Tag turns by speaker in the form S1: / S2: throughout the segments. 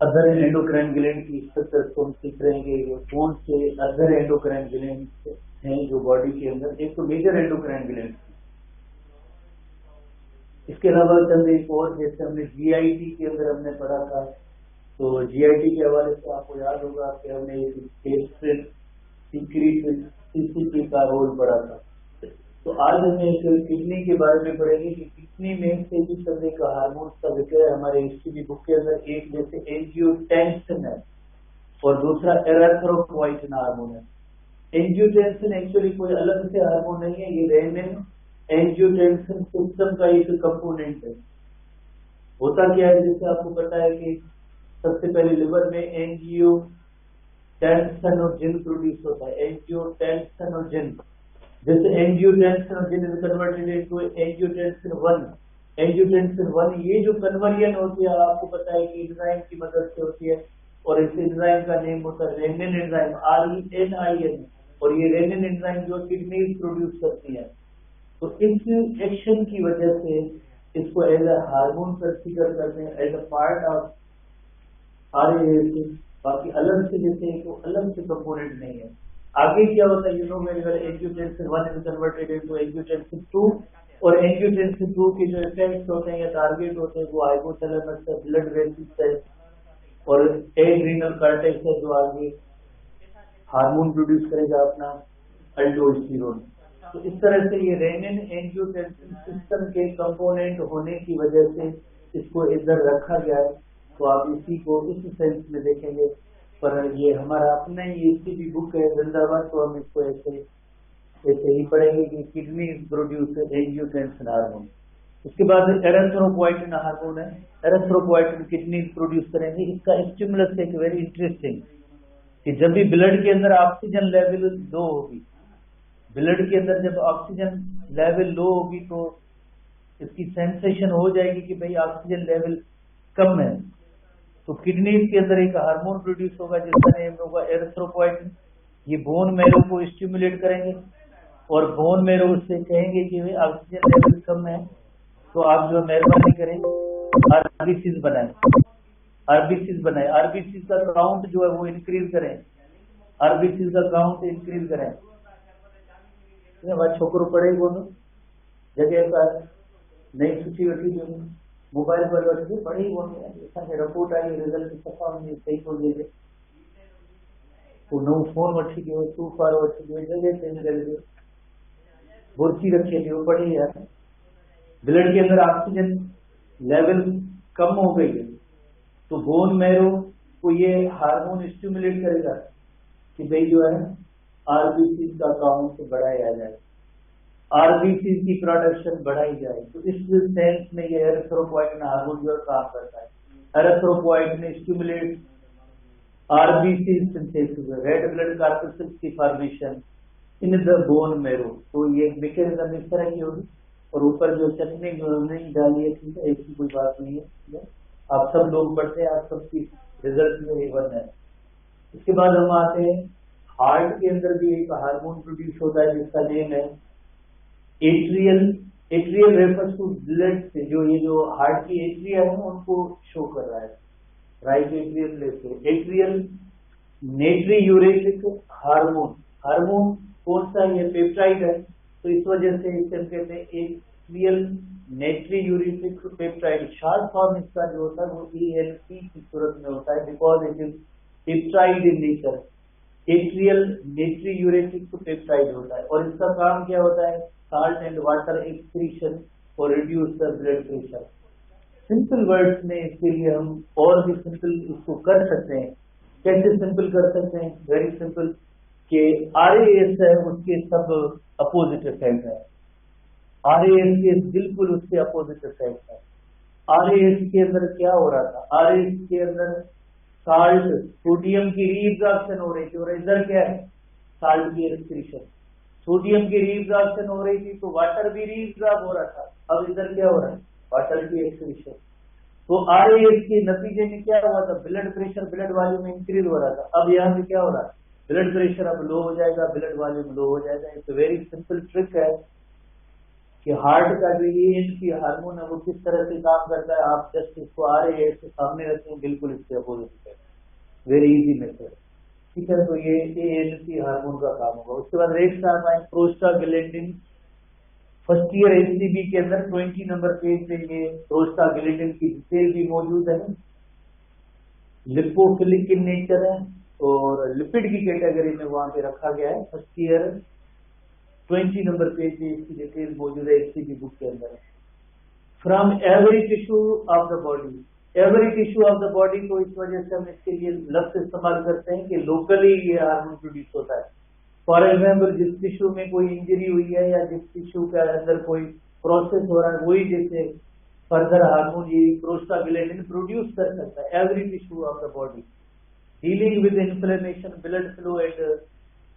S1: Other endocrine gland की structure को हम सीख रहे हैं कि कौन से अदर एंडोक्राइन ग्लैंड हैं जो बॉडी के अंदर। एक तो मेजर एंडोक्राइन ग्लैंड, इसके अलावा चंद एक और, जैसे हमने जीआईटी के अंदर हमने पढ़ा था, तो जीआईटी के हवाले से आपको याद होगा कि हमने एक सीसीपी का रोल पढ़ा था। तो आज हमें एक किडनी के बारे में पढ़ेंगे कि किडनी में से भी तरह का हार्मोन का जिक्र है हमारे हिस्ट्री बुक के अंदर। एक जैसे एंजियोटेंसिन है और दूसरा एरिथ्रोपोइटिन हार्मोन है। एंजियोटेंसिन एक्चुअली कोई अलग से हार्मोन नहीं है, ये रेनिन एंजियोटेंसिन सिस्टम का एक कंपोनेंट है। होता क्या है, जैसे आपको पता है कि सबसे पहले लिवर में एंजियोटेंसिनोजिन प्रोड्यूस होता है, एंजियोटेंसिनोजिन। जैसे angiotensinogen is converted into angiotensin 1। Angiotensin 1 ये जो कन्वर्जन होती है आपको पता है कि एंजाइम की मदद से होती है, और इस एंजाइम का नेम होता है रेनिन एंजाइम, RENIN। और ये रेनिन एंजाइम जो किडनी प्रोड्यूस करती है, तो इस एक्शन की वजह से इसको एज ए हार्मोन कंसीडर करते हैं, as a part of RAS। बाकी अलग से जैसे तो अलग से कंपोनेंट नहीं है। आगे क्या होता है, angiotensin 1 is converted into angiotensin 2, और एंजियोटेंसिन 2 के जो इफेक्ट्स होते हैं या टारगेट होते हैं वो हाइपोथैलेमस है, ब्लड वेसल्स है, और एड्रीनल कॉर्टेक्स है जो आगे हार्मोन प्रोड्यूस करेगा अपना अल्डोस्टेरोन। तो इस तरह से ये रेनिन एंजियोटेंसिन सिस्टम के कंपोनेंट होने की वजह से इसको इधर रखा गया है। तो आप इसी को इस सेंस में देखेंगे, पर ये हमारा अपना ही इसकी भी बुक है जिंदाबाद, तो हम इसको ऐसे ही पढ़ेंगे कि किडनी प्रोड्यूस एंजियोटेंसिन हार्मोन। उसके बाद एरिथ्रोपोइटिन हार्मोन है, एरिथ्रोपोइटिन किडनी प्रोड्यूस करेंगे। इसका स्टिमुलस एक वेरी इंटरेस्टिंग कि जब भी ब्लड के अंदर ऑक्सीजन लेवल लो होगी, ब्लड के अंदर जब ऑक्सीजन लेवल लो होगी तो इसकी सेंसेशन हो जाएगी कि भाई ऑक्सीजन लेवल कम है, तो किडनीज के अंदर एक हार्मोन प्रोड्यूस होगा जिसका नेम होगा एरिथ्रोपोइटिन। ये बोन मैरो को स्टिमुलेट करेंगे और बोन मैरो से कहेंगे कि भाई ऑक्सीजन लेवल कम है, तो आप जो मेहरबानी करें आरबीसीज बनाएं, आरबीसीज का काउंट जो है वो इंक्रीज करें, आरबीसीज का काउंट इंक्रीज करें। छोकरो पढ़े बोलो जगह का नई छुट्टी वठी जो मोबाइल पर वठी पढ़ी बोलो, रिपोर्ट आई रिजल्ट सफा सही को दे तो नौ फोन वठी दियो, तू फारो वठी दियो, जगह चेंज कर दियो, बुर्की रखे दियो, पढ़ी यार। ब्लड के अंदर ऑक्सीजन लेवल कम हो गई है तो बोन मैरो को ये हार्मोन स्टिमुलेट करेगा कि भाई जो है आरबीसी का काउंट बढ़ाया जाए, आरबीसी की प्रोडक्शन बढ़ाई जाए। तो इस सेंस में ये एरिथ्रोपोइटिन हार्मोन जो काम करता है। Erythropoietin stimulate RBC synthesis, red blood corpuscles की formation in the bone marrow. तो ये मैकेनिज्म इस तरह की होगी, और ऊपर जो चटनी नहीं डाली है, ठीक है, ऐसी कोई बात नहीं है, आप सब लोग पढ़ते हैं, आप सबकी रिजल्ट में ये बन है। इसके बाद हम आते हैं हार्ट के अंदर भी एक हार्मोन प्रोड्यूस होता है जिसका नेम है atrial. Atrial refers to blood से जो हार्ट की एट्रिया है उनको शो कर रहा है, right atrial left atrial. Natriuretic hormone, hormone कौन सा, ये पेप्टाइड है, तो इस वजह से इसे कहते हैं atrial natriuretic peptide. Short form इसका जो होता है वो ENP की सूरत में होता है, because it is peptide in nature. Atrial natriuretic peptide होता है, और इसका काम क्या होता है, साल्ट एंड वाटर एक्सक्रीशन और reduce the blood pressure. Simple words में इसके लिए हम और भी सिंपल इसको कर सकते हैं। कैसे सिंपल कर सकते हैं, वेरी सिंपल, कि RAS है उसके सब अपोजिट इफेक्ट है, RAS के बिल्कुल उसके अपोजिट इफेक्ट है। RAS के अंदर क्या हो रहा था, RAS के अंदर साल्ट सोडियम की रीएब्जॉर्प्शन हो रही थी, और इधर क्या है, साल्ट की एक्सक्रीशन। सोडियम की रीएब्जॉर्प्शन हो रही थी तो वाटर भी रीएब्जॉर्ब हो रहा था, अब इधर क्या हो रहा है, वाटर की एक्सक्रीशन। तो RAS के नतीजे में क्या हुआ था, blood pressure, blood volume increase हो रहा था। अब यहाँ पे क्या हो रहा है, ब्लड प्रेशर अब लो हो जाएगा, ब्लड वॉल्यूम लो हो जाएगा। एक वेरी सिंपल ट्रिक है कि हार्ट का जो ANP हार्मोन है वो किस तरह से काम करता है, आप जस्ट इसको RAS के सामने रखें, बिल्कुल इसके अपोजिट है, वेरी इजी मेथड, ठीक है। तो ये ANP हार्मोन का काम होगा। उसके बाद नेक्स्ट आता है प्रोस्टाग्लैंडिन। फर्स्ट ईयर HCB के अंदर 20 नंबर पेज पे ये प्रोस्टाग्लैंडिन की डिटेल भी मौजूद है। लिपोफिलिक इन नेचर है और लिपिड की कैटेगरी में वहां पे रखा गया है। फर्स्ट ईयर 20 नंबर पेज पे इसकी डिटेल मौजूद है HCB बुक के अंदर। From every tissue of the body, every tissue of the body को इस वजह से हम इसके लिए लफ्ज इस्तेमाल करते हैं कि लोकली ये हार्मोन प्रोड्यूस होता है। फॉर एग्जाम्पल जिस टिश्यू में कोई इंजरी हुई है या जिस टिश्यू के अंदर कोई प्रोसेस हो रहा है, वही जैसे फर्दर हार्मोन ये प्रोस्टाग्लैंडिन प्रोड्यूस कर सकता है। Every tissue of the body dealing with inflammation, blood flow and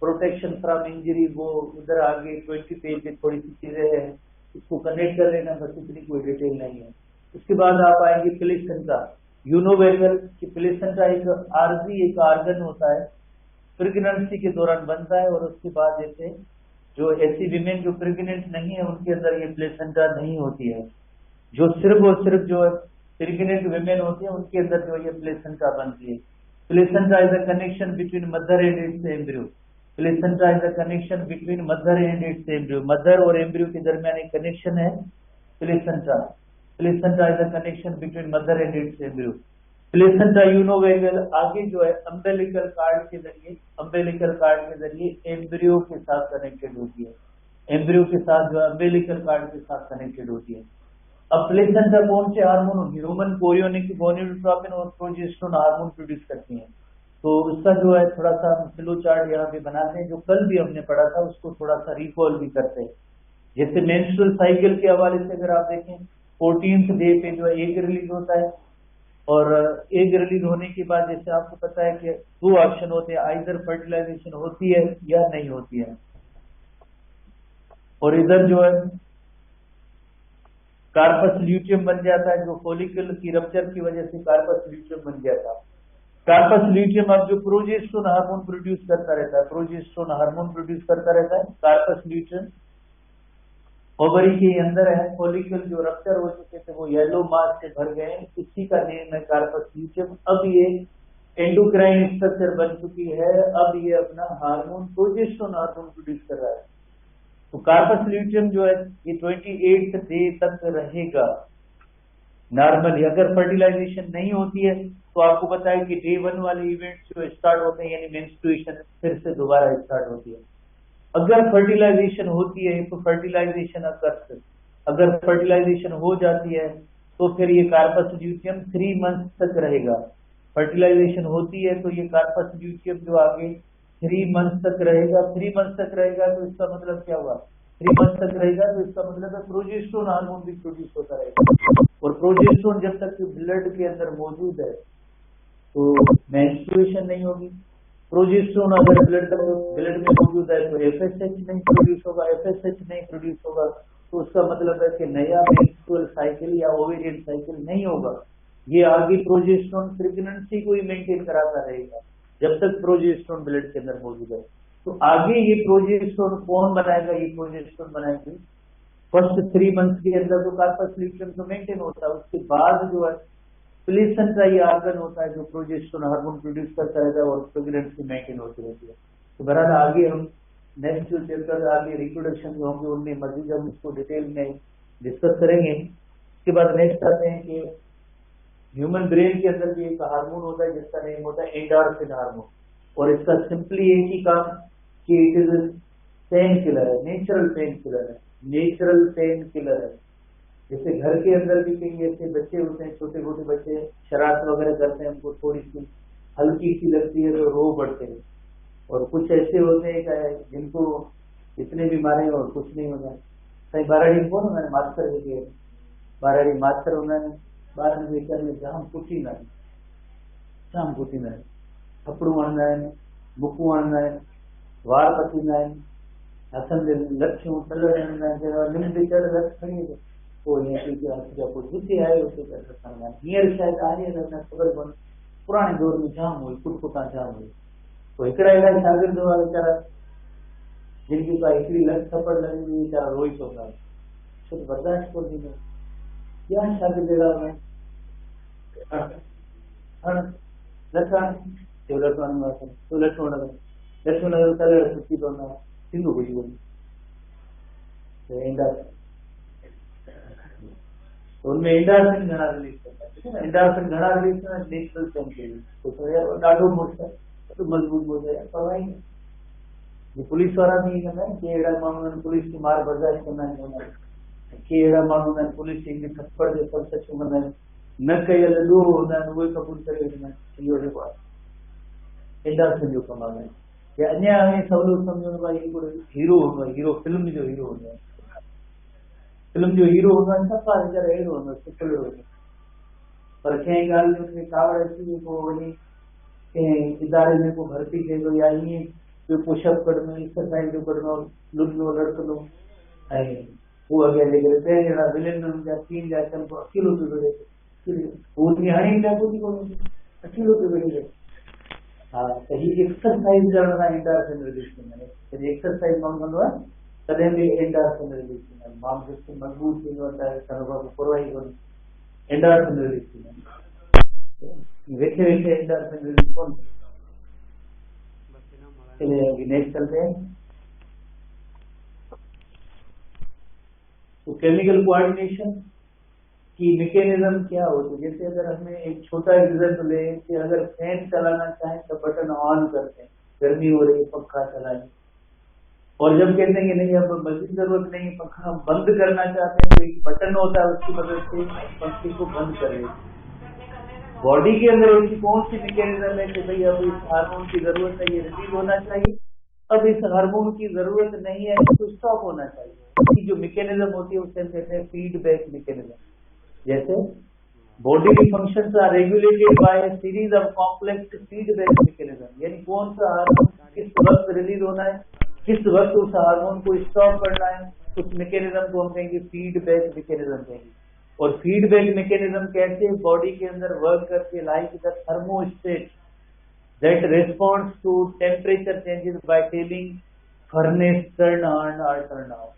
S1: protection from injury, वो उधर आगे 20 पेज में थोड़ी सी चीजें हैं, इसको कनेक्ट कर लेना, बस इतनी कोई डिटेल नहीं है। उसके बाद आप आएंगे प्लेसेंटा। यूनोवेगल की प्लेसेंटा एक आर्जी एक आर्गन होता है, प्रेगनेंसी के दौरान बनता है, और उसके बाद जैसे जो ऐसी विमेन जो प्रेग्नेंट नहीं है उनके अंदर ये प्लेसेंटा नहीं होती है। जो सिर्फ और सिर्फ जो प्रेग्नेंट विमेन होती है उनके अंदर जो ये प्लेसेंटा बनती है। Placenta is a connection between mother and its embryo. Placenta is a connection between mother and its embryo. Mother और एम्ब्रियो के दरमियान एक कनेक्शन है placenta. Placenta is a connection between mother and its embryo. Placenta यूनोवेगल आगे जो है अम्बेलिकल कार्ड के जरिए, अम्बेलिकल कार्ड के जरिए एम्ब्रियो के साथ कनेक्टेड होती है। एम्ब्रियो के साथ जो है अम्बेलिकल कार्ड के साथ कनेक्टेड होती है। अब प्लेसेंटा कौन से हार्मोन, ह्यूमन कोरियोनिक, गोनाडोट्रोपिन और प्रोजेस्टेरोन हार्मोन प्रोड्यूस करती हैं। तो उसका जो है थोड़ा सा फ्लो चार्ट यहाँ पे बनाते हैं, जो कल भी हमने पढ़ा था उसको थोड़ा सा रिकॉल भी करते हैं। जैसे मेंस्ट्रुअल साइकिल के हवाले से अगर आप देखें 14th डे पे जो है एग रिलीज होता है, और एग रिलीज होने के बाद जैसे आपको पता है कि 2 ऑप्शन होते हैं, आइदर फर्टिलाइजेशन होती है या नहीं होती है। और इधर जो है कार्पस ल्यूटियम बन जाता है, जो फॉलिकल की रप्चर की वजह से कार्पस ल्यूटियम बन जाता है। कार्पस ल्यूटियम अब जो प्रोजेस्टेरोन हार्मोन प्रोड्यूस करता रहता है, प्रोजेस्टेरोन हार्मोन प्रोड्यूस करता रहता है कार्पस ल्यूटियम। ओवरी के अंदर है, फॉलिकल जो रप्चर हो चुके थे वो येलो मास से भर गए, इसी का नेम है कार्पस ल्यूटियम। अब ये एंडोक्राइन स्ट्रक्चर बन चुकी है, अब ये अपना हार्मोन प्रोजेस्टेरोन हार्मोन प्रोड्यूस कर रहा है। तो कार्पस ल्यूटियम जो है ये 28th डे तक रहेगा नॉर्मली। अगर फर्टिलाइजेशन नहीं होती है तो आपको पता है कि डे 1 वाले इवेंट्स जो स्टार्ट होते हैं, यानी मेंस्ट्रुएशन फिर से दोबारा स्टार्ट होती है। अगर फर्टिलाइजेशन होती है तो फर्टिलाइजेशन अकर्स, अगर फर्टिलाइजेशन हो जाती है तो फिर ये कार्पस ल्यूटियम 3 मंथ तक रहेगा। फर्टिलाइजेशन होती है तो ये कार्पस ल्यूटियम जो आगे 3 मंथ तक रहेगा। 3 मंथ तक रहेगा तो इसका मतलब क्या हुआ, 3 मंथ तक रहेगा तो इसका मतलब है प्रोजेस्टेरोन हार्मोन भी प्रोड्यूस होता रहेगा। और प्रोजेस्टेरोन जब तक ब्लड के अंदर मौजूद है तो मेंस्ट्रुएशन नहीं होगी। प्रोजेस्टेरोन अगर ब्लड में मौजूद है तो FSH नहीं प्रोड्यूस होगा। FSH नहीं प्रोड्यूस होगा तो उसका मतलब है कि नया मेंस्ट्रुअल साइकिल या ओवेरियन साइकिल नहीं होगा। ये आगे प्रोजेस्टेरोन प्रेगनेंसी को ही मेंटेन कराता रहेगा जब तक प्रोजेस्टेरोन ब्लड के अंदर मौजूद है। तो आगे ये प्रोजेस्टेरोन कौन बनाएगा, ये प्रोजेस्टेरोन बनाएंगे फर्स्ट 3 मंथ के अंदर, तो कार्पस ल्यूटियम तो मेंटेन होता है। उसके बाद जो है प्लेसेंटा ये ऑर्गन होता है जो प्रोजेस्टेरोन हार्मोन प्रोड्यूस करता रहता है और प्रेगनेंसी मेंटेन होती रहती है। तो बहरहाल आगे हम नेक्स्ट जो चैप्टर आगे रिप्रोडक्शन जो होंगे उनमें मजीद हम इसको डिटेल में डिस्कस करेंगे। इसके बाद नेक्स्ट आते हैं कि ह्यूमन ब्रेन के अंदर भी एक हार्मोन होता है जिसका नेम होता है एंडोर्फिन हार्मोन, और इसका सिंपली एक ही काम कि इट इज पेन किलर है, नेचुरल पेन किलर है, नेचुरल पेन किलर है। जैसे घर के अंदर भी कई ऐसे बच्चे होते हैं, छोटे छोटे बच्चे शरारत वगैरह करते हैं, उनको थोड़ी सी हल्की सी लगती है तो रो पड़ते हैं, और कुछ ऐसे होते हैं जिनको इतने भी मारे और कुछ नहीं होता। सही 12 दिन को ना मैंने मास्टर भी किया, 12 दिन मास्टर उन्होंने ॿारनि जे कर में जाम कुटींदा आहिनि, जाम कुटींदा आहिनि, थपड़ू हणंदा आहिनि, बुकूं हणंदा आहिनि, वार पचींदा आहिनि, हथनि ते लच्छियूं तलड़ हणंदा आहिनि, लिम ते चढ़ लछ खणी अचे, पोइ हीअं थी हथ जा पोइ जिते आहे उते खणंदा आहिनि। हींअर शायदि आहे न ख़बर कोन्हे, पुराणे दौर में जाम हुई, कुटकुटा जाम हुई। पोइ हिकिड़ा अहिड़ा शागिर्द हुआ वीचारा जिनकी का हिकिड़ी लख थप्पड़ लॻी हुई, वीचारा रोई पवंदा, छो त बर्दाश्त कोन थींदो। या शागिर्द अहिड़ा हुआ सुठी पवंदा, थींदो कुझु कोन्हे। उनमें एंडार्फिन घणा रिलीज कंदा, एंडार्फिन घणा रिलीज कंदा, नेचुरल पेन ॾाढो मज़बूत हो जाए परवाह ई न। पुलिस वारा बि ईअं कंदा आहिनि कि अहिड़ा माण्हू आहिनि पुलिस की मार बर्दाश्त कंदा आहिनि, कि अहिड़ा माण्हू आहिनि पुलिस खे थप्पड़ जे पल चुमंदा आहिनि, न कयल ॾोह हूंदा आहिनि उहे क़बूल करे वठंदा आहिनि। इहो जेको आहे एंडार्फिन जो कमाल आहे। या अञा हाणे सवलो सम्झो आहे, हिकिड़ो हीरो हूंदो आहे, हीरो फिल्म जो हीरो हूंदो आहे, फिल्म जो हीरो हूंदो आहे, सफ़ा वीचारो अहिड़ो हूंदो आहे, सुठो हूंदो, पर कंहिं ॻाल्हि में हुनखे कावड़ अची वई, पोइ वञी कंहिं इदारे में को भर्ती थिए थो, या ईअं कोई पुशअप कढंदो, एक्सरसाइज जो कढंदो, लुॾंदो लड़कंदो, ऐं उहो अॻियां जे करे टे ॼणा विलन जा सीन जा अचनि, पोइ अकेलो पियो विढ़े, हू हाणे पिया कोन्हे कोन्हे अकेलो पियो विढ़े। हा, त हीअ एक्सरसाइज करण सां एंडार्फिन रिलीज थींदा आहिनि। जॾहिं एक्सरसाइज माण्हू कंदो आहे तॾहिं बि एंडार्फिन रिलीज थींदा आहिनि, माण्हू जिस्म मज़बूत थींदो आहे त परवाह ई कोन्हे, एंडार्फिन रिलीज थींदा आहिनि। वेठे वेठे एंडार्फिन रिलीज कोन नेक्स्ट चलते हैं। तो केमिकल कोऑर्डिनेशन की मैकेनिज्म क्या होती है? जैसे अगर हमें एक छोटा एग्जाम्पल ले कि अगर फैन चलाना चाहें तो बटन ऑन करते हैं, गर्मी हो रही है पंखा चलाएं, और जब कहते हैं कि नहीं अब मजीद जरूरत नहीं पंखा बंद करना चाहते हैं तो एक बटन होता है उसकी मदद से पंखे को बंद कर लेते हैं। बॉडी के अंदर ऐसी कौन सी मैकेनिज्म है कि भाई अब इस हार्मोन की जरूरत है, ये रिलीज होना चाहिए, अब इस हार्मोन की जरूरत नहीं है तो स्टॉप होना चाहिए। इसकी जो मैकेनिज्म होती है उसे हम कहते हैं फीडबैक मैकेनिज्म। जैसे body functions are regulated by a series of complex feedback mechanism, यानी कौन सा हार्मोन किस वक्त रिलीज होना है, किस वक्त उस हार्मोन को स्टॉप करना है, उस मैकेनिज्म को हम कहेंगे फीडबैक मैकेनिज्म कहेंगे। और फीडबैक मैकेनिज्म कैसे बॉडी के अंदर वर्क करके, like the thermostat that responds to temperature changes by telling furnace turn on or turn off।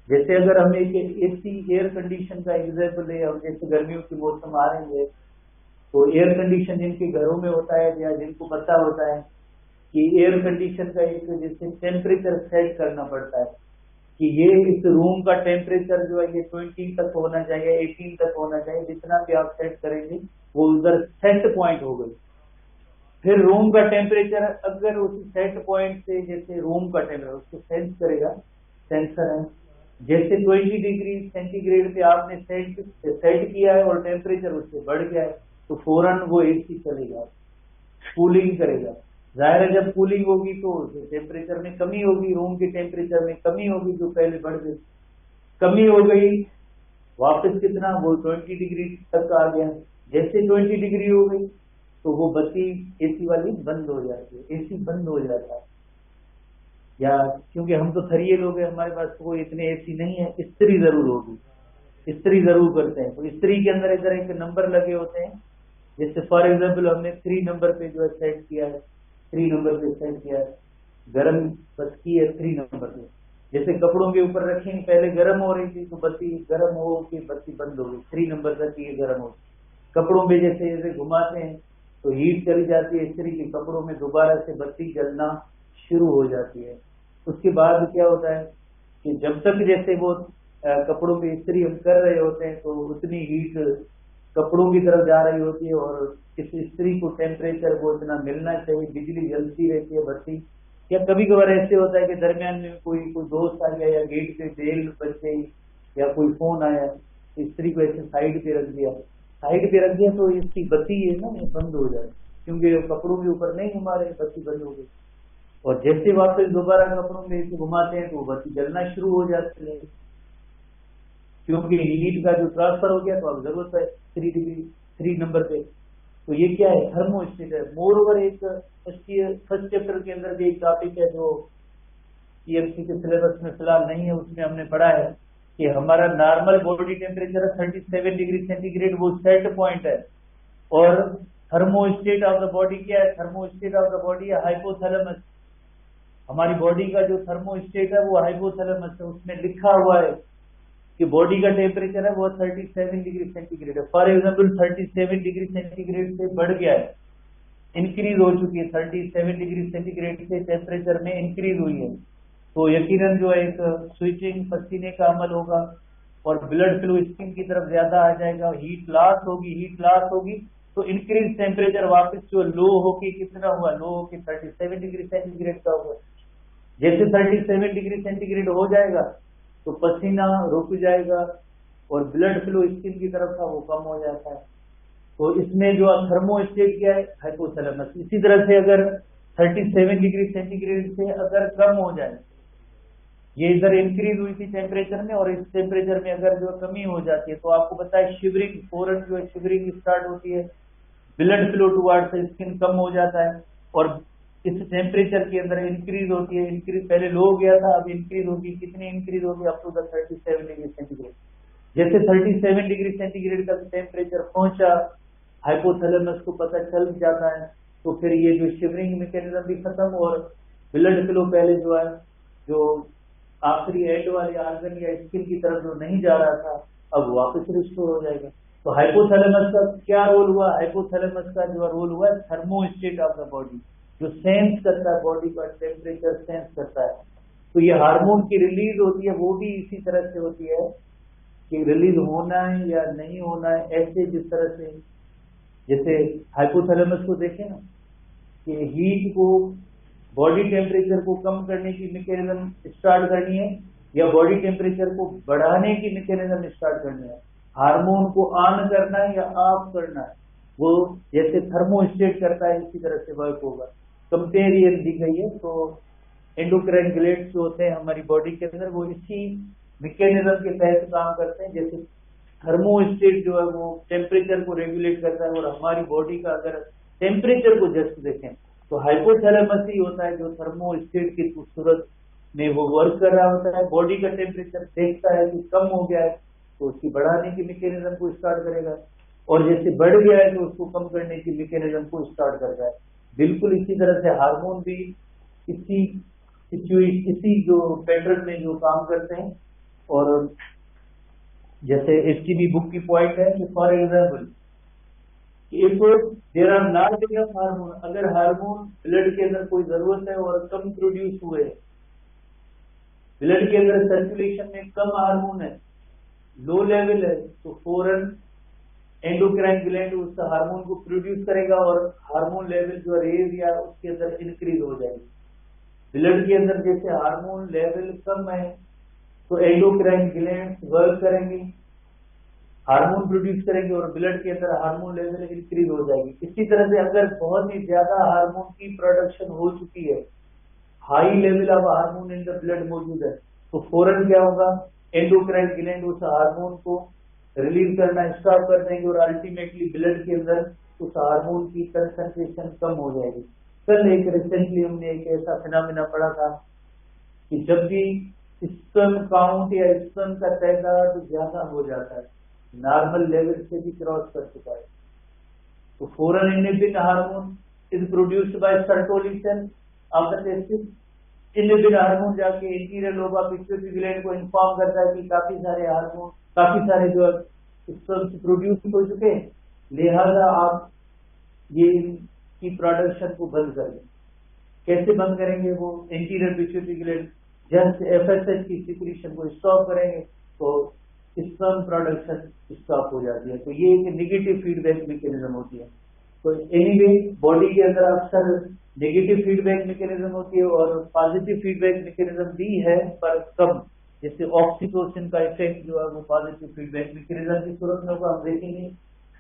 S1: जैसे अगर हम एक एसी एयर कंडीशन का एग्जाम्पल है, अब जैसे गर्मियों के मौसम आ रहे हैं तो एयर कंडीशन जिनके घरों में होता है या जिनको पता होता है कि एयर कंडीशन का एक जैसे टेम्परेचर सेट करना पड़ता है कि ये इस रूम का टेम्परेचर जो है ये 20 तक होना चाहिए, 18 तक होना चाहिए, जितना भी आप सेट करेंगे वो उधर सेट पॉइंट हो गई। फिर रूम का टेम्परेचर अगर उस सेट पॉइंट से, जैसे रूम का टेम्परेचर उसको सेंस करेगा, सेंसर है, जैसे 20 डिग्री सेंटीग्रेड पे आपने सेट किया है और टेम्परेचर उससे बढ़ गया है तो फौरन वो एसी चलेगा, कूलिंग करेगा। जाहिर है जब कूलिंग होगी तो टेम्परेचर में कमी होगी, रूम के टेम्परेचर में कमी होगी, जो पहले बढ़ गई, कमी हो गई, वापस कितना, वो 20 डिग्री तक आ गया। जैसे 20 डिग्री हो गई तो वो बत्ती एसी वाली बंद हो जाती है, एसी बंद हो जाता है। या क्योंकि हम तो थरिये लोग हैं, हमारे पास कोई इतने एसी नहीं है, इस्त्री जरूर होगी, इस्त्री जरूर करते हैं, तो इस्त्री के अंदर इधर एक नंबर लगे होते हैं। जैसे फॉर एग्जाम्पल हमने 3 नंबर पे जो है सेट किया है, 3 नंबर पे सेट किया है, गर्म बस की है 3 नंबर पे। जैसे कपड़ों के ऊपर रखेंगे, पहले गर्म हो रही थी तो बत्ती गर्म हो के बत्ती बंद हो गई, 3 नंबर तक ये गर्म हो। कपड़ों पे जैसे जैसे घुमाते हैं तो हीट चली जाती है, इस्त्री के कपड़ों में दोबारा से बत्ती जलना शुरू हो जाती है। उसके बाद क्या होता है कि जब तक जैसे वो कपड़ों पे इस्त्री हम कर रहे होते हैं तो उतनी हीट कपड़ों की तरफ जा रही होती है और इस इस्त्री को टेम्परेचर को इतना मिलना चाहिए, बिजली जलती रहती है बत्ती। या कभी कभार ऐसे होता है कि दरमियान में कोई दोस्त आ गया या गेट पे बेल बज गई या कोई फोन आया, इस्त्री को ऐसे साइड पे रख दिया, साइड पे रख दिया तो इसकी बत्ती है ना बंद हो जाए, क्योंकि कपड़ों के ऊपर नहीं घुमा रहे, बत्ती बंद हो गई। और जैसे वापस दोबारा कपड़ों में इसे घुमाते हैं तो बत्ती जलना शुरू हो जाती है, क्योंकि हीट का जो ट्रांसफर हो गया तो अब जरूरत है 3 नंबर पे। तो ये क्या है, थर्मोस्टेट है। मोर ओवर एक फर्स्ट चैप्टर के अंदर भी एक टॉपिक है जो ईएमसी के सिलेबस में फिलहाल नहीं है, उसमें हमने पढ़ा है कि हमारा normal body temperature 37 degree centigrade, वो सेट पॉइंट है। और थर्मोस्टेट ऑफ द बॉडी क्या है, थर्मोस्टेट ऑफ द बॉडी है हाइपोथैलेमस। हमारी बॉडी का जो थर्मोस्टेट है वो हाइपोथैलेमस है, उसमें लिखा हुआ है कि बॉडी का टेम्परेचर है वो 37 डिग्री सेंटीग्रेड है। फॉर एग्जाम्पल 37 डिग्री सेंटीग्रेड से बढ़ गया है, इंक्रीज हो चुकी है, 37 डिग्री सेंटीग्रेड से टेम्परेचर में इंक्रीज हुई है, तो यकीनन जो है एक स्विचिंग पसीने का अमल होगा और ब्लड फ्लो स्किन की तरफ ज्यादा आ जाएगा, हीट लॉस होगी। हीट लॉस होगी तो इंक्रीज टेम्परेचर वापस जो लो होके कितना हुआ, लो होके 37 डिग्री सेंटीग्रेड का हुआ। जैसे 37 डिग्री सेंटीग्रेड हो जाएगा तो पसीना रुक जाएगा और ब्लड फ्लो स्किन की तरफ का वो कम हो जाता है। तो इसमें जो थर्मोस्टेट क्या है, हाइपोथैलेमस। इसी तरह से अगर 37 डिग्री सेंटीग्रेड से अगर कम हो जाए, ये इधर इंक्रीज हुई थी टेम्परेचर में और इस टेम्परेचर में अगर जो कमी हो जाती है तो आपको पता है शिवरिंग, फौरन जो है शिवरिंग स्टार्ट होती है, ब्लड फ्लो टुवर्ड्स स्किन कम हो जाता है और इस टेम्परेचर के अंदर इंक्रीज होती है। इंक्रीज पहले लो गया था, अब इंक्रीज होगी, कितनी इंक्रीज होगी, up to the 37 degree centigrade. जैसे 37 डिग्री सेंटीग्रेड तक टेम्परेचर पहुंचा, हाइपोथैलेमस को पता चल जाता है, तो फिर ये जो शिवरिंग मैकेनिज्म भी खत्म और ब्लड फ्लो पहले जो है जो आखिरी एंड वाले आर्गन या स्किन की तरफ जो नहीं जा रहा था अब वापस रिस्टोर हो जाएगा। तो हाइपोथैलेमस का क्या रोल हुआ, हाइपोथैलेमस का जो रोल हुआ है थर्मोस्टेट ऑफ द बॉडी, जो सेंस करता है बॉडी का टेम्परेचर सेंस करता है। तो ये हार्मोन की रिलीज होती है, वो भी इसी तरह से होती है कि रिलीज होना है या नहीं होना है। ऐसे जिस तरह से जैसे हाइपोथैलेमस को देखें ना कि हीट को, बॉडी टेम्परेचर को कम करने की मैकेनिज्म स्टार्ट करनी है या बॉडी टेम्परेचर को बढ़ाने की मैकेनिज्म स्टार्ट करनी है, हार्मोन को ऑन करना है या ऑफ करना है, वो जैसे थर्मोस्टेट करता है इसी तरह से वर्क होगा। कंपेरियन दी गई है। तो एंडोक्राइन ग्लैंड्स जो होते हैं हमारी बॉडी के अंदर वो इसी मैकेनिज्म के तहत काम करते हैं। जैसे थर्मोस्टेट जो है वो टेम्परेचर को रेगुलेट करता है और हमारी बॉडी का अगर टेम्परेचर को जस्ट देखें तो हाइपोथैलेमस ही होता है जो थर्मोस्टेट की सूरत में वो वर्क कर रहा होता है। बॉडी का टेम्परेचर देखता है कि कम हो गया है तो उसकी बढ़ाने की मैकेनिज्म को स्टार्ट करेगा और जैसे बढ़ गया है तो उसको कम करने की मैकेनिज्म को स्टार्ट करता है। बिल्कुल इसी तरह से हार्मोन भी इसी जो पैटर्न में जो काम करते हैं। और जैसे इसकी भी बुक की पॉइंट है कि for example if there are not enough hormone, अगर हार्मोन ब्लड के अंदर कोई जरूरत है और कम प्रोड्यूस हुए, ब्लड के अंदर सर्कुलेशन में कम हार्मोन है, लो लेवल है, तो फौरन एंडोक्राइन ग्लैंड उस हार्मोन को प्रोड्यूस करेगा और हार्मोन लेवल जो रेज या उसके अंदर इंक्रीज हो जाएगी। ब्लड के अंदर जैसे हार्मोन लेवल कम है तो एंडोक्राइन ग्लैंड वर्क करेंगे, हार्मोन प्रोड्यूस करेंगे और ब्लड के अंदर हार्मोन लेवल इंक्रीज हो जाएगी। इसी तरह से अगर बहुत ही ज्यादा हार्मोन की प्रोडक्शन हो चुकी है, high level of hormone in the blood मौजूद है, तो फौरन क्या होगा, एंडोक्राइन ग्लैंड उस हार्मोन को रिलीज करना स्टॉप कर देंगे और अल्टीमेटली ब्लड के अंदर उस हार्मोन की कंसंट्रेशन कम हो जाएगी। कल एक रिसेंटली हमने एक ऐसा फिनोमेना पढ़ा था कि जब भी स्पर्म काउंट या स्पर्म का तादाद ज्यादा हो जाता है, नॉर्मल लेवल से भी क्रॉस कर चुका है, तो फौरन inhibin hormone is produced by Sertoli cells of the testis. Inhibin hormone जाके interior lobe of pituitary gland को इन्फॉर्म करता है कि काफी सारे हार्मोन, काफी सारे जो स्पर्म प्रोड्यूस हो चुके हैं, लिहाजा आप ये की प्रोडक्शन को बंद कर दें। कैसे बंद करेंगे, वो interior pituitary gland just FSH की सिक्रीशन को स्टॉप करेंगे तो स्पर्म प्रोडक्शन स्टॉप हो जाती है। तो ये एक नेगेटिव फीडबैक मैकेनिज्म होती है। तो एनीवे बॉडी के अंदर अक्सर नेगेटिव फीडबैक मैकेनिज्म होती है और पॉजिटिव फीडबैक मैकेनिज्म भी है पर कम। जैसे ऑक्सीटोसिन का इफेक्ट जो है वो पॉजिटिव फीडबैक मैकेनिज्म की सूरत में होगा। हम देखेंगे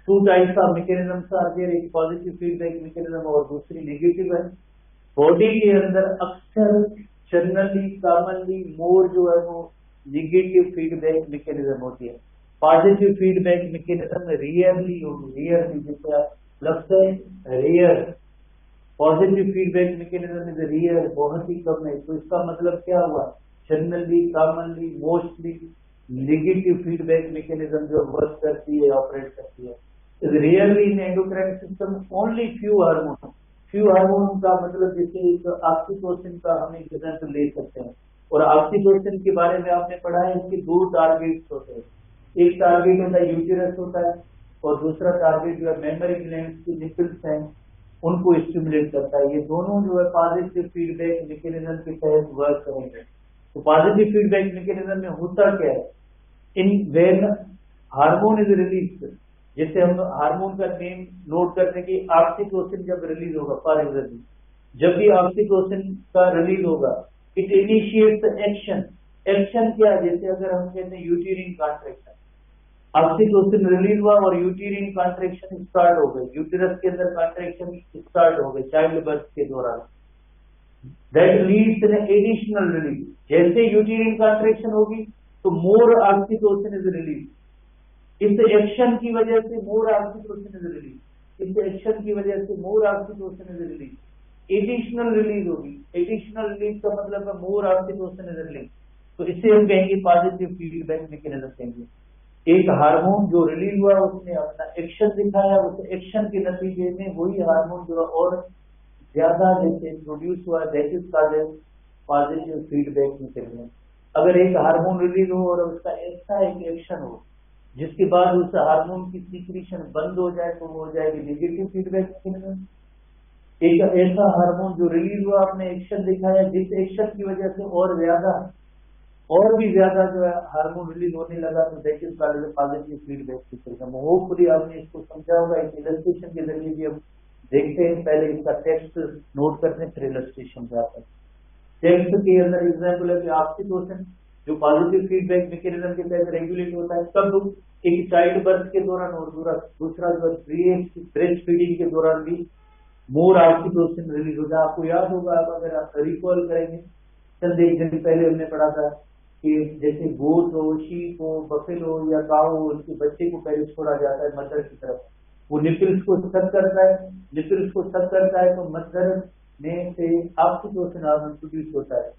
S1: 2 types of mechanism are there, एक पॉजिटिव फीडबैक मैकेनिज्म और दूसरी नेगेटिव है। बॉडी के अंदर अक्सर जनरली कॉमनली मोर जो है वो निगेटिव फीडबैक मैकेनिज्म होती है। पॉजिटिव फीडबैक मैकेनिज्म रेयरली होगी, रेयरली, जैसे आप लफ्ज है rare, positive feedback mechanism is rare, बहुत ही कम है। तो इसका मतलब क्या हुआ, generally, commonly, mostly negative feedback mechanism जो वर्क करती है, ऑपरेट करती है, is really in endocrine system only few hormone. Few hormone का मतलब जैसे एक ऑक्सीटोसिन का हम एक एग्जाम्पल ले सकते हैं, और ऑक्सीटोसिन के बारे में आपने पढ़ा है, इसके दो टारगेट्स होते हैं। एक टारगेट होता है यूटेरस होता है, और दूसरा टारगेट जो है मेमोरी ग्लैंड्स की निपल्स हैं, उनको स्टिमुलेट करता है। ये दोनों जो है पॉजिटिव फीडबैक मैकेनिज्म के तहत वर्क करेंगे। तो पॉजिटिव फीडबैक मैकेनिज्म में होता क्या है, इन वेन हार्मोन इज रिलीज, जैसे हम हार्मोन का नेम नोट करते हैं कि ऑक्सीटोसिन जब रिलीज होगा, फॉर एग्जाम्पल जब भी ऑक्सीटोसिन का रिलीज होगा, इट इनिशिएट्स एक्शन। एक्शन क्या है, जैसे अगर हम कहते हैं यूटेरिन कॉन्ट्रैक्शन, ऑक्सीटोसिन रिलीज हुआ और यूटेरिन कॉन्ट्रैक्शन स्टार्ट हो गए, यूटेरस के अंदर कॉन्ट्रैक्शन स्टार्ट हो गए चाइल्ड बर्थ के दौरान, that leads in additional release. जैसे यूटेरिन कॉन्ट्रैक्शन होगी तो मोर ऑक्सीटोसिन इज रिलीज, इस एक्शन की वजह से मोर ऑक्सीटोसिन इज रिलीज, इस एक्शन की वजह से more oxytocin is release, additional release होगी। एडिशनल रिलीज का मतलब है मोर ऑक्सीटोसिन इज रिलीज, तो इसे हम कहेंगे पॉजिटिव फीडबैक मैकेनिज्म कहेंगे। एक हार्मोन जो रिलीज हुआ उसने अपना एक्शन दिखाया, उस एक्शन के नतीजे में वही हार्मोन जो और ज्यादा जैसे प्रोड्यूस हुआ, that is called positive feedback mechanism. अगर एक हार्मोन रिलीज हो और उसका ऐसा एक एक्शन हो जिसके बाद उस हार्मोन की सीक्रेशन बंद हो जाए तो वो हो जाएगी नेगेटिव फीडबैक मैकेनिज्म। एक ऐसा हार्मोन जो रिलीज हुआ, आपने एक्शन दिखाया, जिस एक्शन की वजह से और भी ज्यादा जो है हार्मोन रिलीज होने लगा, तो that is called positive feedback mechanism. Hopefully आपने इसको समझा होगा। इस इलस्ट्रेशन के जरिए भी हम देखते हैं, पहले इसका टेक्स्ट नोट करते हैं फिर इलस्ट्रेशन पे आते हैं। टेक्स्ट के अंदर एग्जाम्पल है कि ऑक्सीटोसिन जो पॉजिटिव फीडबैक मैकेनिज्म के तहत रेगुलेट होता है कब, एक चाइल्ड बर्थ के दौरान, और दूसरा जो है ब्रेस्ट फीडिंग के दौरान भी मोर ऑक्सीटोसिन रिलीज होता है। आपको याद होगा, आप अगर आप रिकॉल करेंगे, चंद एक दिन पहले हमने पढ़ा था कि जैसे गोट हो, शीप हो, बफेलो या काऊ हो, उनके बच्चे को पहले छोड़ा जाता है मदर की तरफ, वो निपल्स को सक करता है, निपल्स को सक करता है तो मदर में से ऑक्सीटोसिन हार्मोन प्रोड्यूस होता है।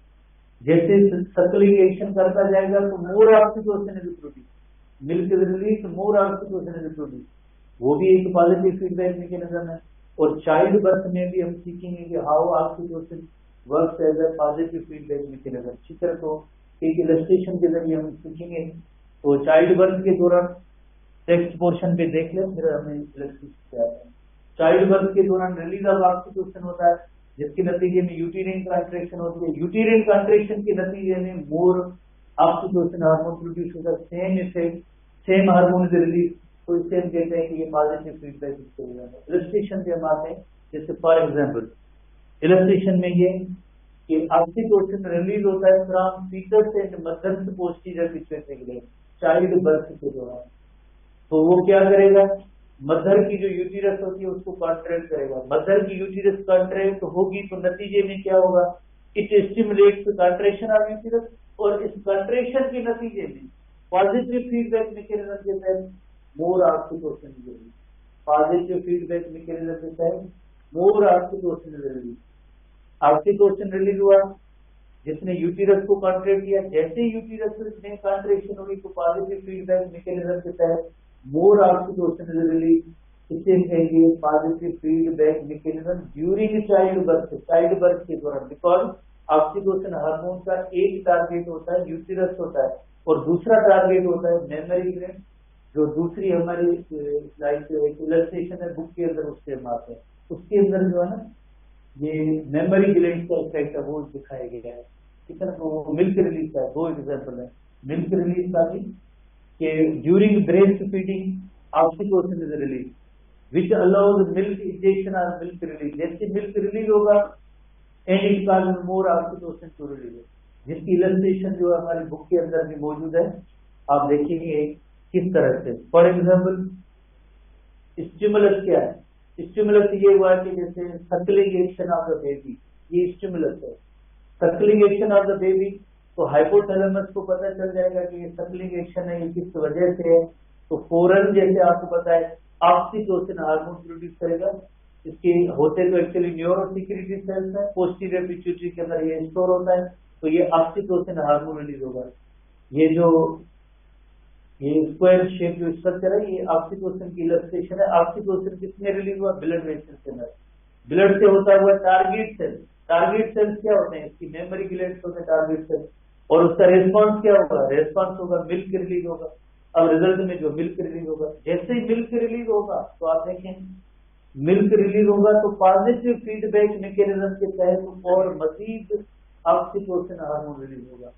S1: जैसे सक्लिंग एक्शन करता जाएगा तो more oxytocin is produce, milk is release, more oxytocin is produce, वो भी एक पॉजिटिव फीडबैक मैकेनिज्म है। और चाइल्ड बर्थ में भी हम सीखेंगे कि how oxytocin works as a positive feedback mechanism. चित्र को एक इलस्ट्रेशन के जरिए हम सीखेंगे। तो चाइल्ड बर्थ के दौरान टेक्स्ट पोर्शन पे देख ले, फिर हमें इलस्ट्रेशन पे आते हैं। चाइल्ड बर्थ के दौरान रिलीज ऑफ ऑक्सीटोसिन होता है, जिसके नतीजे में यूटेरिन कॉन्ट्रैक्शन होती है। यूटेरिन कॉन्ट्रैक्शन के नतीजे में मोर ऑक्सीटोसिन हार्मोन प्रोड्यूस होता है, same effect, same hormone is release. तो इससे हम कहते हैं कि ये पॉजिटिव फीडबैक है। इलस्ट्रेशन पे हम आते हैं, जैसे फॉर एग्जाम्पल इलस्ट्रेशन में ये कि ऑक्सीटोसिन रिलीज होता है from foetus and mother's posterior pituitary gland child birth के दौरान। तो वो क्या करेगा, मदर की जो यूटेरस होती है उसको कॉन्ट्रैक्ट करेगा। मदर की यूटेरस कॉन्ट्रैक्ट होगी तो नतीजे में क्या होगा, it stimulates contraction of uterus, और इस कॉन्ट्रैक्शन के नतीजे में पॉजिटिव फीडबैक मैकेनिज्म के तहत more oxytocin release, positive feedback mechanism के तहत more oxytocin release. Oxytocin release हुआ जिसने यूटेरस को कॉन्ट्रैक्ट किया, जैसे यूटेरस में कॉन्ट्रैक्शन होगी तो पॉजिटिव फीडबैक मैकेनिज्म के तहत मोर ऑक्सीटोसिन इज रिलीज। इसे कहेंगे positive feedback mechanism during child birth, child birth के दौरान। बिकॉज ऑक्सीटोसिन हार्मोन का एक टारगेट होता है यूटेरस होता है, और दूसरा टारगेट होता है मेमोरी ग्लैंड, जो दूसरी हमारी लाइक इलस्ट्रेशन है बुक के अंदर उससे हम आते हैं। उसके अंदर जो है ना ये मेमोरी ग्लैंड का इफेक्ट है वो दिखाया गया है। ठीक है ना। तो मिल्क रिलीज का दो एग्जाम्पल है मिल्क रिलीज का भी, कि during breast feeding oxytocin is release which allows milk injection और मिल्क रिलीज। जैसे मिल्क रिलीज होगा and it cause more oxytocin to release, जिसकी इलस्ट्रेशन जो हमारी बुक के अंदर भी मौजूद है, आप देखेंगे किस तरह से। फॉर एग्जाम्पल स्टिमुलस क्या है, स्टिमुलस ये हुआ कि जैसे सक्लिंग एक्शन ऑफ द बेबी, ये स्टिमुलस है। सक्लिंग एक्शन ऑफ द बेबी तो हाइपोथैलेमस को पता चल जाएगा कि ये सक्लिंग एक्शन है, ये किस वजह से है। तो फौरन जैसे आपको पता है ऑक्सीटोसिन हार्मोन प्रोड्यूस करेगा। इसके होते तो एक्चुअली न्यूरोसिक्रेटरी सेल्स है, पोस्टीरियर पिट्यूटरी के अंदर ये स्टोर होता है, तो ये ऑक्सीटोसिन हार्मोन रिलीज होगा। ये जो ये स्क्वायर शेप जो स्ट्रक्चर है ये ऑक्सीटोसिन की इलस्ट्रेशन है। ऑक्सीटोसिन किसमें रिलीज हुआ? ब्लड वेसल्स के अंदर, ब्लड से होता हुआ टारगेट सेल। टारगेट सेल्स क्या होते हैं? इसकी मेमोरी ग्लैंड्स होते हैं टारगेट सेल, और उसका रेस्पॉन्स क्या होगा? रेस्पॉन्स होगा मिल्क रिलीज होगा। अब रिजल्ट में जो मिल्क रिलीज होगा, जैसे ही मिल्क रिलीज होगा तो आप देखें मिल्क रिलीज होगा तो पॉजिटिव फीडबैक मैकेनिज्म के तहत और मजीद ऑक्सीटोसिन हार्मोन रिलीज होगा।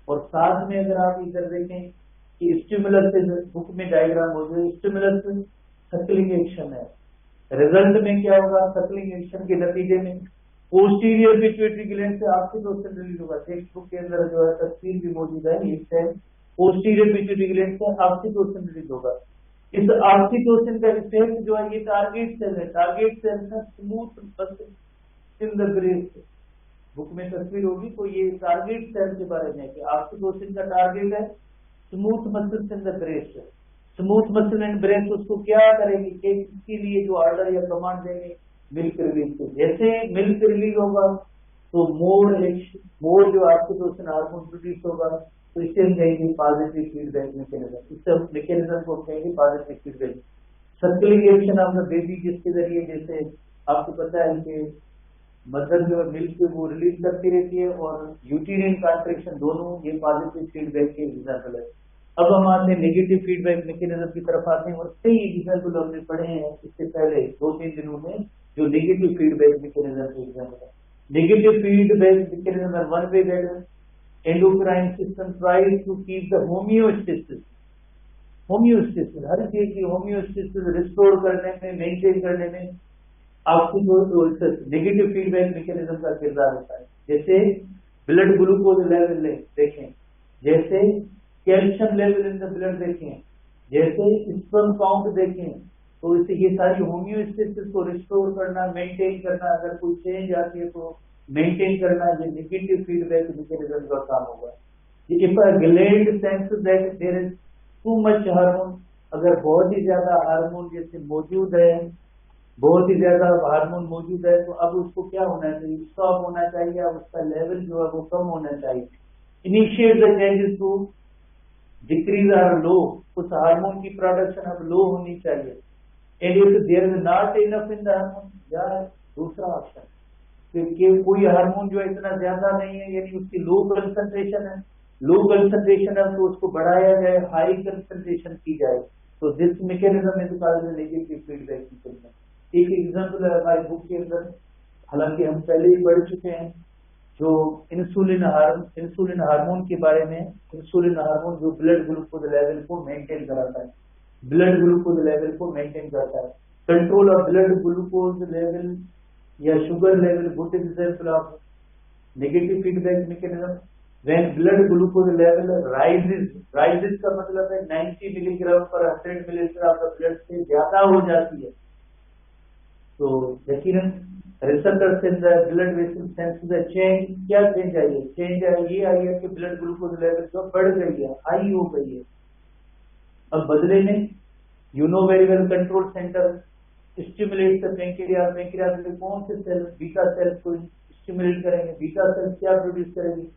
S1: और साथ में अगर आप इधर देखें कि स्टिमुलस, बुक में डायग्राम हो जो स्टिमुलस सक्लिंग एक्शन है, रिजल्ट में क्या होगा? सक्लिंग एक्शन के नतीजे में पोस्टीरियर पिट्यूटरी ग्लैंड से ऑक्सीटोसिन रिलीज होगा। टेक्स्ट बुक के अंदर जो है तस्वीर भी मौजूद है, इस टाइम पोस्टीरियर पिट्यूटरी ग्लैंड से ऑक्सीटोसिन रिलीज होगा। इस ऑक्सीटोसिन का इफेक्ट जो है ये टारगेट सेल है, टारगेट सेल है smooth muscle in the breast. Book में तस्वीर होगी तो ये टारगेट सेल के बारे में है कि ऑक्सीटोसिन का टारगेट है smooth muscles in the breast. Smooth muscle and breast उसको क्या करेगी कि इसके लिए जो ऑर्डर या कमांड देंगे मिल्क रिलीज को। जैसे मिल्क रिलीज होगा तो मोर जो ऑक्सीटोसिन हार्मोन प्रोड्यूस होगा, तो इसे हम कहेंगे पॉजिटिव फीडबैक मैकेनिज्म। इस मैकेनिज्म को कहेंगे positive feedback. Suckling action of the baby, जिसके जरिए जैसे आपको पता है कि मदर जो मिल्क वो रिलीज करती रहती है और यूटेरिन कॉन्ट्रैक्शन, दोनों ये पॉजिटिव फीडबैक के एग्जाम्पल है। अब हम आते हैं नेगेटिव फीडबैक मैकेनिज्म की तरफ आते हैं, और कई एग्जाम्पल हमने पढ़े हैं इससे पहले 2-3 दिनों में जो नेगेटिव फीडबैक मैकेनिज्म के एग्जाम्पल है। Negative feedback mechanism one way that endocrine system tries to keep the homeostasis. Homeostasis, हर चीज की होमियोस्टेसिस रिस्टोर करने में, मेंटेन करने में ऑक्सीटोसिन नेगेटिव फीडबैक मैकेनिज्म का किरदार होता है। जैसे ब्लड ग्लूकोज लेवल देखें, जैसे calcium level in the blood देखें, जैसे स्पर्म काउंट देखें, तो इससे ये सारी होमियोस्टेसिस को रिस्टोर करना, मेंटेन करना, अगर कोई चेंज आती है तो मेंटेन करना, ये नेगेटिव फीडबैक मैकेनिज्म का काम होगा। If a gland sense that there is too much hormone, अगर बहुत ही ज्यादा हार्मोन जैसे मौजूद है, बहुत ही ज्यादा हार्मोन मौजूद है, तो अब उसको क्या होना चाहिए? स्टॉप होना चाहिए, अब उसका लेवल जो है वो कम होना चाहिए। Initiate the changes to decrease or low, उस हार्मोन की प्रोडक्शन अब लो होनी चाहिए। And if there is not enough in the hormone, या दूसरा ऑप्शन कि कोई हार्मोन जो इतना ज्यादा नहीं है, यानी उसकी लो कंसंट्रेशन है, लो कंसंट्रेशन है तो उसको बढ़ाया जाए, हाई कंसंट्रेशन की जाए, तो this mechanism is called negative feedback mechanism. एक एग्जांपल है हमारी बुक के अंदर, हालांकि हम पहले ही पढ़ चुके हैं, जो इंसुलिन हार्मोन के बारे में। इंसुलिन हार्मोन जो ब्लड ग्लूकोज लेवल को मेंटेन कराता है, ब्लड ग्लूकोज लेवल को मेंटेन करता है। Control of blood glucose level या sugar level, good example of negative feedback mechanism. When blood glucose level rises का मतलब है 90 मिलीग्राम पर 100 मिलीग्राम का ब्लड से ज्यादा हो जाती है, तो यकीनन receptors in the blood vessel sense the change. क्या चेंज आई है? चेंज ये आई है कि ब्लड ग्लूकोज लेवल जो बढ़ गई है, हाई हो गई है। अब बदले में you know very well control centre stimulate the pancreas. Pancreas में कौन से सेल? बीटा सेल्स को स्टिमुलेट करेंगे। बीटा सेल्स क्या प्रोड्यूस करेंगे?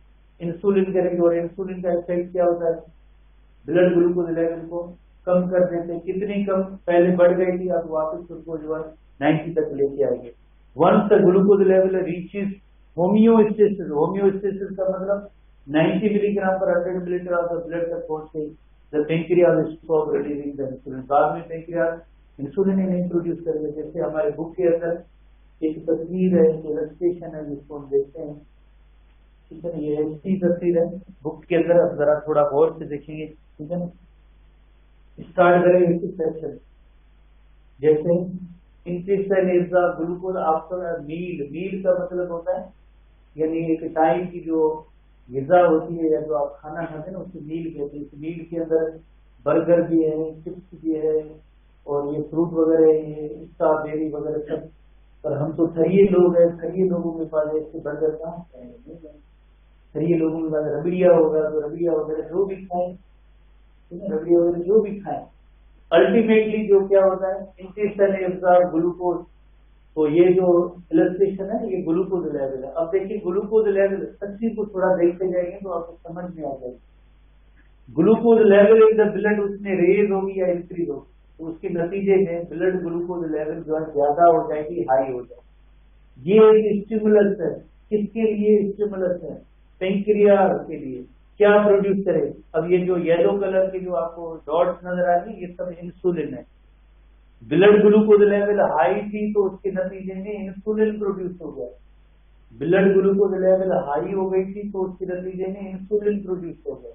S1: इंसुलिन करेंगे, और इंसुलिन का इफेक्ट क्या होता है? ब्लड ग्लूकोज लेवल को कम कर देते हैं। कितनी कम? पहले बढ़ गई थी, अब वापस उसको जो है 90 तक लेके आएंगे। Once the glucose level reaches homeostasis, homeostasis का मतलब 90 मिलीग्राम पर 100 मिलीलीटर ऑफ द ब्लड तक पहुंचते the pancreas stop releasing the insulin. बाद में पैंक्रियास इंसुलिन ही नहीं प्रोड्यूस करेगा। जैसे हमारे बुक के अंदर एक तस्वीर है, इलस्ट्रेशन है, जिसको हम देखते हैं, ठीक है। ये ऐसी तस्वीर है बुक के अंदर, आप जरा थोड़ा गौर से देखेंगे, ठीक है ना। स्टार्ट करेंगे इसी सेक्शन। जैसे intestine is the glucose after meal. Meal का मतलब होता है यानी एक टाइम की जो ग़िज़ा होती है या जो आप खाना खाते हैं ना, उसे मील कहते हैं। इस मील के अंदर बर्गर भी है, चिप्स भी है, और ये फ्रूट वगैरह, ये स्ट्रॉबेरी वगैरह सब। पर हम तो थरिये लोग हैं, थरिये लोगों के पास इससे बर्गर कहाँ है? फिर ये लोगों के पास रबड़िया होगा तो रबड़िया वगैरह जो भी खाएं, रबड़िया वगैरह जो भी खाएं, अल्टीमेटली जो क्या होता है, इंटेस्टाइन एब्जॉर्ब ग्लूकोज। तो ये जो इलस्ट्रेशन है ये ग्लूकोज लेवल है। अब देखिए ग्लूकोज लेवल, सच्ची को थोड़ा देखते जाएंगे तो आपको समझ में आ जाएगी। Glucose level in the blood उसमें रेज होगी या इंक्रीज होगी, तो उसके नतीजे में ब्लड ग्लूकोज लेवल जो है ज्यादा हो जाएगी, हाई हो जाएगी। ये एक स्टिमुलस है, किसके लिए स्टिमुलस है? पेंक्रियाज के लिए। क्या प्रोड्यूस करे? अब ये जो येलो कलर के जो आपको डॉट्स नजर आ रही है, ये सब इंसुलिन है। ब्लड ग्लूकोज लेवल हाई थी तो उसके नतीजे में इंसुलिन प्रोड्यूस हो गया। ब्लड ग्लूकोज लेवल हाई हो गई थी तो उसके नतीजे में इंसुलिन प्रोड्यूस हो गया।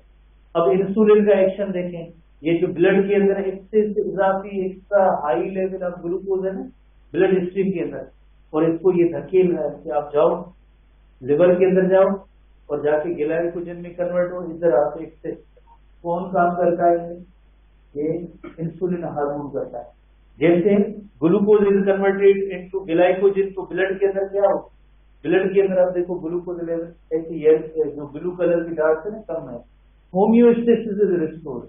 S1: अब इंसुलिन का एक्शन देखें, ये जो ब्लड के अंदर इजाफी extra high level of glucose है ना ब्लड स्ट्रीम के अंदर, और इसको ये धकेल रहा है कि आप जाओ लिवर के अंदर जाओ और जाके ग्लाइकोजन में कन्वर्ट हो, इधर आके एक्सेस। कौन काम करता है? ये इंसुलिन हार्मोन करता है। जैसे glucose is converted into glycogen, तो ब्लड के अंदर क्या हो, ब्लड के अंदर आप देखो ग्लूकोज लेवल ऐसी जो ब्लू कलर की डार्क है ना कम है। Homeostasis is restored.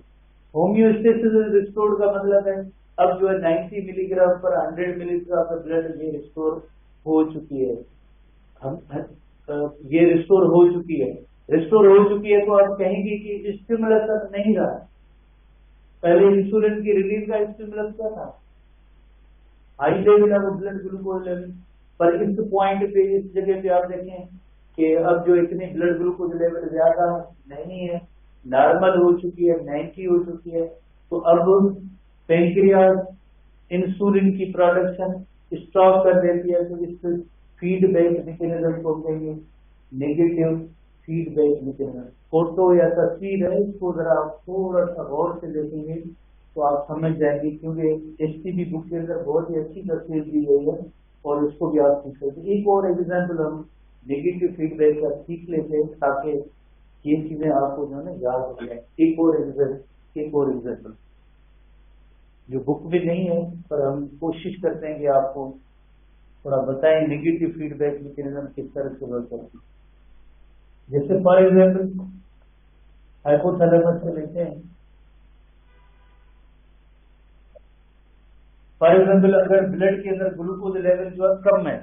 S1: Homeostasis is restored का मतलब है अब जो है 90 मिलीग्राम पर 100 मिलीग्राम पर ब्लड ये रिस्टोर हो चुकी है। ये रिस्टोर हो चुकी है। रिस्टोर हो चुकी है तो आप कहेंगे कि स्टिमुलस अब नहीं रहा। पहले इंसुलिन की रिलीज का स्टिमुलस क्या था? High level of blood glucose level. पर इस पॉइंट पे, इस जगह पे आप देखें कि अब जो इतने ब्लड ग्लूकोज लेवल ज्यादा नहीं है, नॉर्मल हो चुकी है, 90 हो चुकी है। तो अब पेंक्रियाज इंसुलिन की प्रोडक्शन स्टॉप कर देती है। तो इस फीडबैक मैकेनिज्म को कहेंगे नेगेटिव फीडबैक मैकेनिज्म। फोटो या तस्वीर है, इसको जरा आप थोड़ा सा गौर से देखेंगे तो आप समझ जाएंगे, क्योंकि एसटीबी बुक के अंदर बहुत ही अच्छी तस्वीर दी गई है और उसको भी आप सीख लेते। एक और एग्जाम्पल हम नेगेटिव फीडबैक का सीख लेते हैं ताकि ये चीजें आपको जो है ना याद हो जाए। एक और एग्जाम्पल जो बुक में नहीं है, पर हम कोशिश करते हैं कि आपको थोड़ा बताएं नेगेटिव फीडबैक मैकेनिज्म किस तरह से वर्क करती है। जैसे फॉर एग्जाम्पल हाइपोथैलेमस से लेते हैं। फॉर एग्जाम्पल अगर ब्लड के अंदर ग्लूकोज लेवल जो है कम है,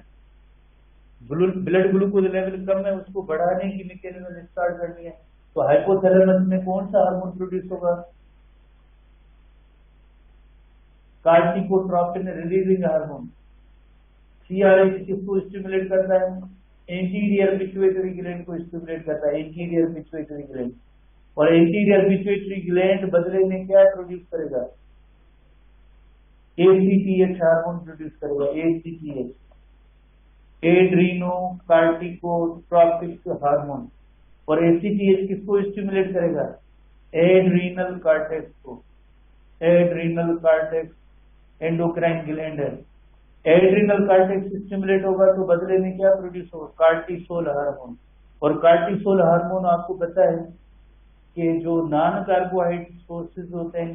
S1: ब्लड ग्लूकोज लेवल कम है, उसको बढ़ाने की मैकेनिज्म स्टार्ट करनी है, तो हाइपोथैलेमस में कौन सा हार्मोन प्रोड्यूस होगा? कार्टिकोट्रोपिन रिलीजिंग हार्मोन। सीआरएच किसको स्टिमुलेट करता है? एंटीरियर पिट्यूटरी ग्लैंड को स्टिमुलेट करता है, एंटीरियर पिट्यूटरी ग्लैंड। और एंटीरियर पिट्यूटरी ग्लैंड बदले में क्या प्रोड्यूस करेगा? एसीटीएच हार्मोन प्रोड्यूस करेगा, एसीटीएच, एड्रीनो कार्टिकोट्रोपिक हार्मोन। और एसीटीएच किसको स्टिमुलेट करेगा? एड्रीनल कार्टेक्स को। एड्रीनल कार्टेक्स एंडोक्राइन ग्लैंड है। एड्रीनल कार्टेक्स स्टिमुलेट होगा तो बदले में क्या प्रोड्यूस होगा? Cortisol hormone. और कार्टिसोल हार्मोन आपको पता है कि जो नॉन कार्बोहाइड्रेट सोर्सेज होते हैं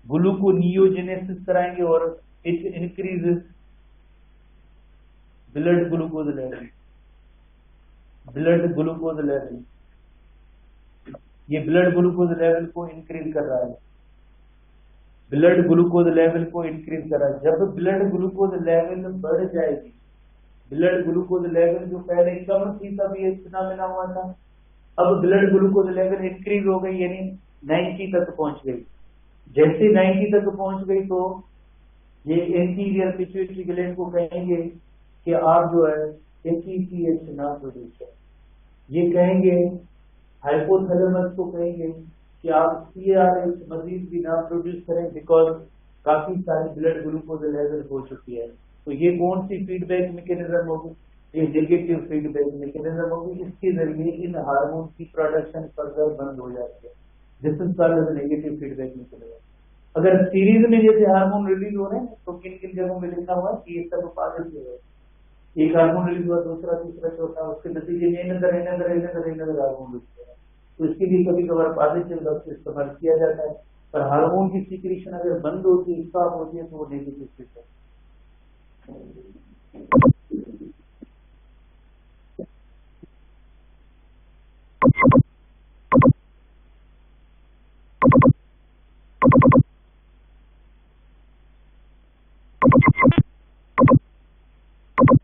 S1: ग्लूकोनियोजेनेसिस कराएंगे और it increases blood glucose level. Blood glucose level, ये ब्लड ग्लूकोज लेवल को इंक्रीज कर रहा है। ब्लड ग्लूकोज लेवल को इंक्रीज कर रहा है। जब ब्लड ग्लूकोज लेवल बढ़ जाएगी, ब्लड ग्लूकोज लेवल जो पहले कम थी तब ये फिनोमेना हुआ था, अब ब्लड ग्लूकोज लेवल इंक्रीज हो गई, यानी 90 तक पहुंच गई। जैसे 90 तक पहुंच गई तो ये एंटीरियर पिट्यूटरी ग्लैंड को कहेंगे कि आप जो है एसीटीएच ना प्रोड्यूस करें। ये कहेंगे हाइपोथैलेमस को कहेंगे कि आप सीआरएच मजीद भी ना प्रोड्यूस करें, बिकॉज काफी सारी ब्लड ग्लूकोज लेवल हो चुकी है। तो ये कौन सी फीडबैक मैकेनिज्म होगी? ये नेगेटिव फीडबैक मैकेनिज्म होगी। इसके जरिए इन हार्मोन की प्रोडक्शन फर्दर बंद हो जाती है। This is called as negative feedback mechanism. अगर सीरीज में जैसे हार्मोन रिलीज हो रहे हैं तो किन किन जगहों में लिखा हुआ है कि ये सब पॉजिटिव है। एक हार्मोन रिलीज हुआ, दूसरा, तीसरा, चौथा, उसके नतीजे में हार्मोन रिलीज हुआ। तो इसके लिए कभी कभार पॉजिटिव लफ्ज इस्तेमाल किया जाता है, पर हार्मोन की सिक्रीशन अगर बंद होती है, स्टॉप होती है, तो वो नेगेटिव फीडबैक।
S2: you